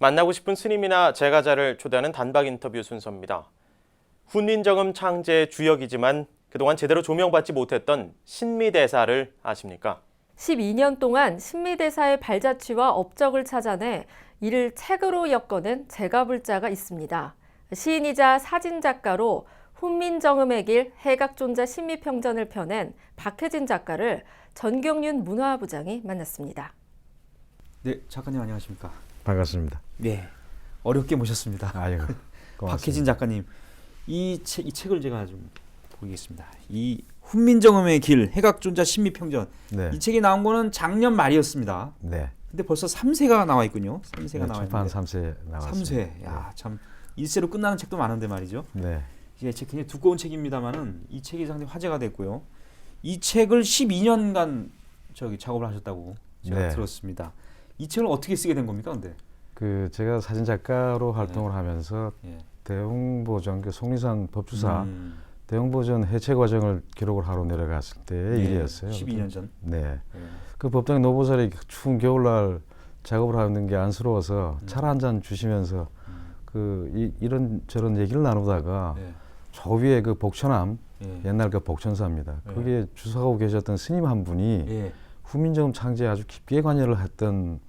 만나고 싶은 스님이나 제가자를 초대하는 단박 인터뷰 순서입니다. 훈민정음 창제의 주역이지만 그동안 제대로 조명받지 못했던 신미대사를 아십니까? 12년 동안 신미대사의 발자취와 업적을 찾아내 이를 책으로 엮어낸 제가불자가 있습니다. 시인이자 사진작가로 훈민정음의 길 해각존자 신미평전을 펴낸 박혜진 작가를 전경윤 문화부장이 만났습니다. 네, 작가님 안녕하십니까? 반갑습니다. 네, 어렵게 모셨습니다. 아유, 박혜진 작가님, 이 책을 제가 좀 보겠습니다. 이 훈민정음의 길 해각존자 신미평전. 네. 이 책이 나온 거는 작년 말이었습니다. 네. 근데 벌써 3세가 나와 있군요. 3세가 네, 나와 출판 있는데. 3세 나왔습니다. 3세. 야, 참 1세로 끝나는 책도 많은데 말이죠. 네. 이게 책 굉장히 두꺼운 책입니다만은 이 책이 상당히 화제가 됐고요. 이 책을 12년간 작업을 하셨다고 제가 네. 들었습니다. 이 책을 어떻게 쓰게 된 겁니까, 근데? 제가 사진 작가로 활동을 하면서 예. 대웅보전 속리산 법주사 대웅보전 해체 과정을 기록을 하러 내려갔을 때의 일이었어요. 12년 전. 네. 예. 그 법당 노보살이 추운 겨울날 작업을 하는 게 안쓰러워서 차를 한 잔 주시면서 이런 저런 얘기를 나누다가 예. 저 위에 그 복천암 예. 옛날 그 복천사입니다. 예. 거기에 주석하고 계셨던 스님 한 분이 예. 훈민정음 창제에 아주 깊게 관여를 했던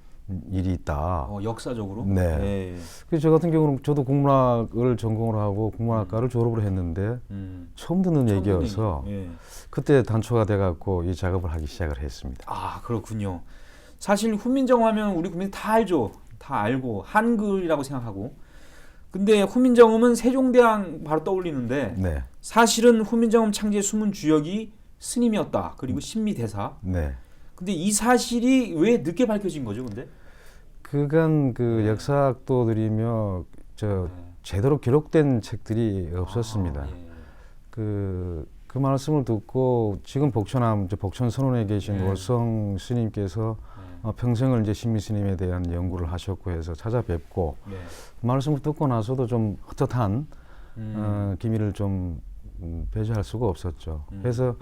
일이 있다. 역사적으로. 네. 예. 그래서 저 같은 경우는 저도 국문학을 전공을 하고 국문학과를 졸업을 했는데 처음 듣는 처음 얘기여서 듣는 얘기. 예. 그때 단초가 돼갖고 이 작업을 하기 시작을 했습니다. 아, 그렇군요. 사실 훈민정음 하면 우리 국민이 다 알죠. 다 알고 한글이라고 생각하고. 근데 훈민정음은 세종대왕 바로 떠올리는데 네, 사실은 훈민정음 창제 숨은 주역이 스님이었다. 그리고 신미대사. 네. 근데 이 사실이 왜 늦게 밝혀진 거죠, 근데? 그간 역사학도들이며 제대로 기록된 책들이 없었습니다. 아, 예. 그 말씀을 듣고 지금 복천암 복천 선원에 계신 네. 월성 스님께서 평생을 이제 신미 스님에 대한 연구를 하셨고 해서 찾아뵙고 네. 말씀을 듣고 나서도 좀 헛헛한 기미를 좀 배제할 수가 없었죠. 그래서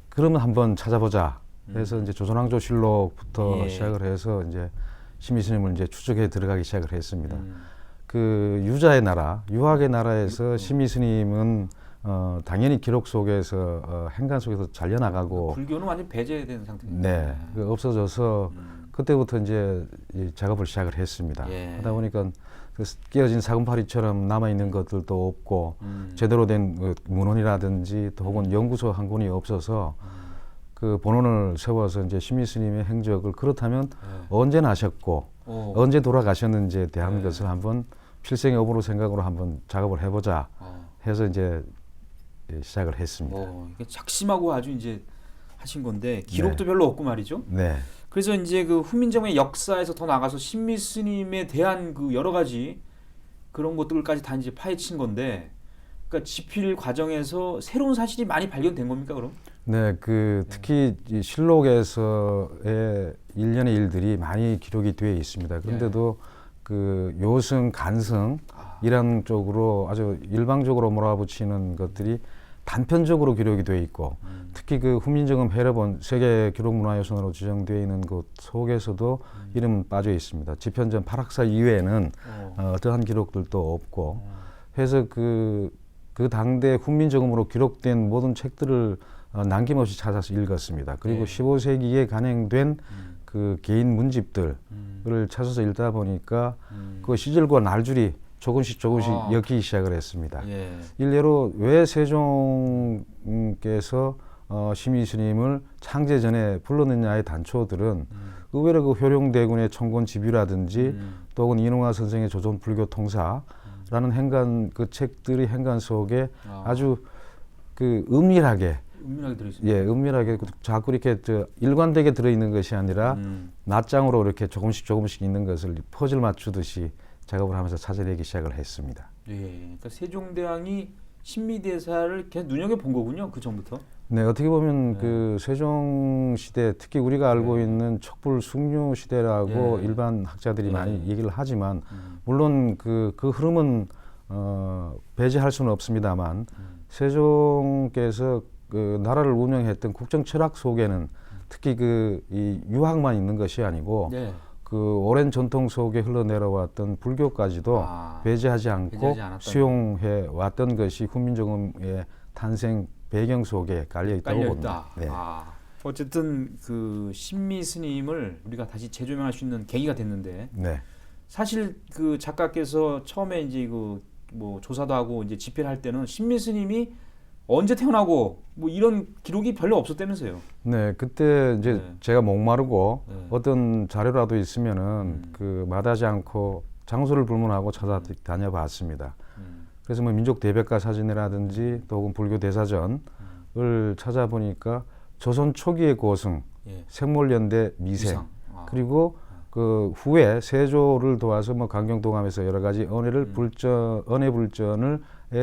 그러면 한번 찾아보자 해서 이제 조선왕조실록부터 예. 시작을 해서 이제 신미 스님을 이제 추적해 들어가기 시작을 했습니다. 그 유자의 나라, 유학의 나라에서 신미 스님은 당연히 기록 속에서 행간 속에서 잘려나가고 불교는 완전 배제된 상태입니다. 네, 없어져서 그때부터 이제 이 작업을 시작을 했습니다. 예. 하다 보니까 깨어진 사금파리처럼 남아 있는 것들도 없고 제대로 된 문헌이라든지 또 혹은 연구소 한 권이 없어서 그 본원을 세워서 이제 신미 스님의 행적을 그렇다면 언제 나셨고 언제 돌아가셨는지에 대한 것을 한번 필생의 업으로 생각으로 한번 작업을 해보자 해서 이제 시작을 했습니다. 이게 작심하고 아주 이제 하신 건데 기록도 별로 없고 말이죠. 네. 그래서 이제 그 훈민정음의 역사에서 더 나가서 신미 스님에 대한 그 여러 가지 그런 것들까지 다 이제 파헤친 건데, 그러니까 집필 과정에서 새로운 사실이 많이 발견된 겁니까, 그럼? 네, 특히 이 실록에서의 일련의 일들이 많이 기록이 되어 있습니다. 그런데도 요승, 간승 이런 쪽으로 아주 일방적으로 몰아붙이는 것들이 단편적으로 기록이 되어 있고 특히 그 훈민정음 해례본 세계 기록문화유산으로 지정되어 있는 곳 속에서도 이름은 빠져 있습니다. 지편전 팔학사 이외에는 어떠한 기록들도 없고 해서 그 당대 훈민정음으로 기록된 모든 책들을 남김없이 찾아서 읽었습니다. 그리고 15세기에 간행된 그 개인 문집들을 찾아서 읽다 보니까 그 시절과 날줄이 조금씩 엮이기 시작을 했습니다. 일례로 왜 세종께서 신미 스님을 창제 전에 불렀느냐의 단초들은 의외로 그 효령대군의 청곤집유라든지 또 혹은 이능화 선생의 조선 불교 통사라는 행간 그 책들이 행간 속에 아주 그 은밀하게 들어있습니다. 예, 은밀하게 자꾸 이렇게 일관되게 들어있는 것이 아니라 낱장으로 이렇게 조금씩 있는 것을 퍼즐 맞추듯이 작업을 하면서 찾아내기 시작을 했습니다. 예, 그러니까 세종대왕이 신미대사를 계속 눈여겨 본 거군요, 그 전부터. 네, 어떻게 보면 그 세종 시대, 특히 우리가 알고 있는 척불 숭유 시대라고 일반 학자들이 많이 얘기를 하지만 물론 그 흐름은 배제할 수는 없습니다만 세종께서 그 나라를 운영했던 국정 철학 속에는 특히 이 유학만 있는 것이 아니고 그 그 오랜 전통 속에 흘러내려왔던 불교까지도 배제하지 않고 배제하지 않았다는 수용해 왔던 것이 훈민정음의 탄생 배경 속에 깔려 있다고 봅니다. 깔려있다. 어쨌든 그 신미 스님을 우리가 다시 재조명할 수 있는 계기가 됐는데 네. 사실 그 작가께서 처음에 이제 그 뭐 조사도 하고 이제 집필을 할 때는 신미 스님이 언제 태어나고 뭐 이런 기록이 별로 없었다면서요. 네, 그때 이제 네. 제가 목마르고 네. 어떤 자료라도 있으면은 그 마다하지 않고 장소를 불문하고 찾아다녀봤습니다. 그래서 뭐 민족 대백과 사진이라든지 또 혹은 불교 대사전을 찾아보니까 조선 초기의 고승, 예. 생몰연대 미생, 미상. 그리고 그 후에 세조를 도와서 뭐 강경동함에서 여러 가지 언해 불전을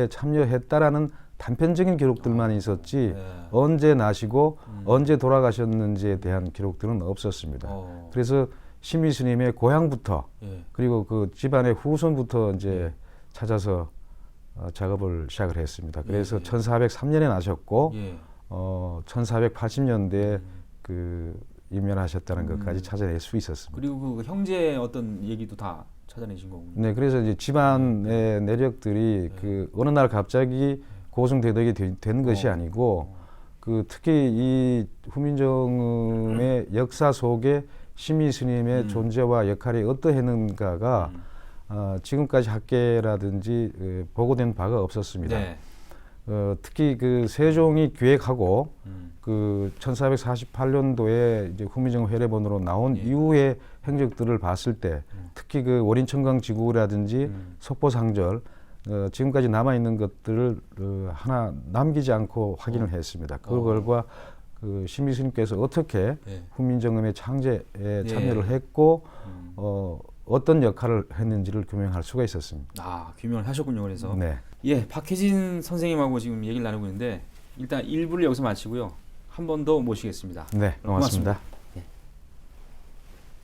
참여했다라는 단편적인 기록들만 있었지 네. 언제 나시고 언제 돌아가셨는지에 대한 기록들은 없었습니다. 그래서 신미 스님의 고향부터 예. 그리고 그 집안의 후손부터 이제 찾아서 작업을 시작을 했습니다. 그래서 1403년에 나셨고 예. 1480년대에 그 임면하셨다는 것까지 찾아낼 수 있었습니다. 그리고 그 형제 어떤 얘기도 다 찾아내신 거군요. 네, 그래서 이제 집안의 내력들이 그 어느 날 갑자기 고승대덕이 된 것이 아니고 그 특히 이 훈민정음의 역사 속에 신미 스님의 존재와 역할이 어떠했는가가 지금까지 학계라든지 보고된 바가 없었습니다. 네. 특히 그 세종이 기획하고 그 1448년도에 이제 훈민정음 회례본으로 나온 이후의 행적들을 봤을 때 특히 그 월인청강지구라든지 속보상절 지금까지 남아 있는 것들을 하나 남기지 않고 확인을 했습니다. 그 결과 그 신미 스님께서 어떻게 훈민정음의 창제에 참여를 했고 어떤 역할을 했는지를 규명할 수가 있었습니다. 규명을 하셨군요. 그래서 네. 예, 박혜진 선생님하고 지금 얘기를 나누고 있는데 일단 1부를 여기서 마치고요. 한 번 더 모시겠습니다. 네, 고맙습니다.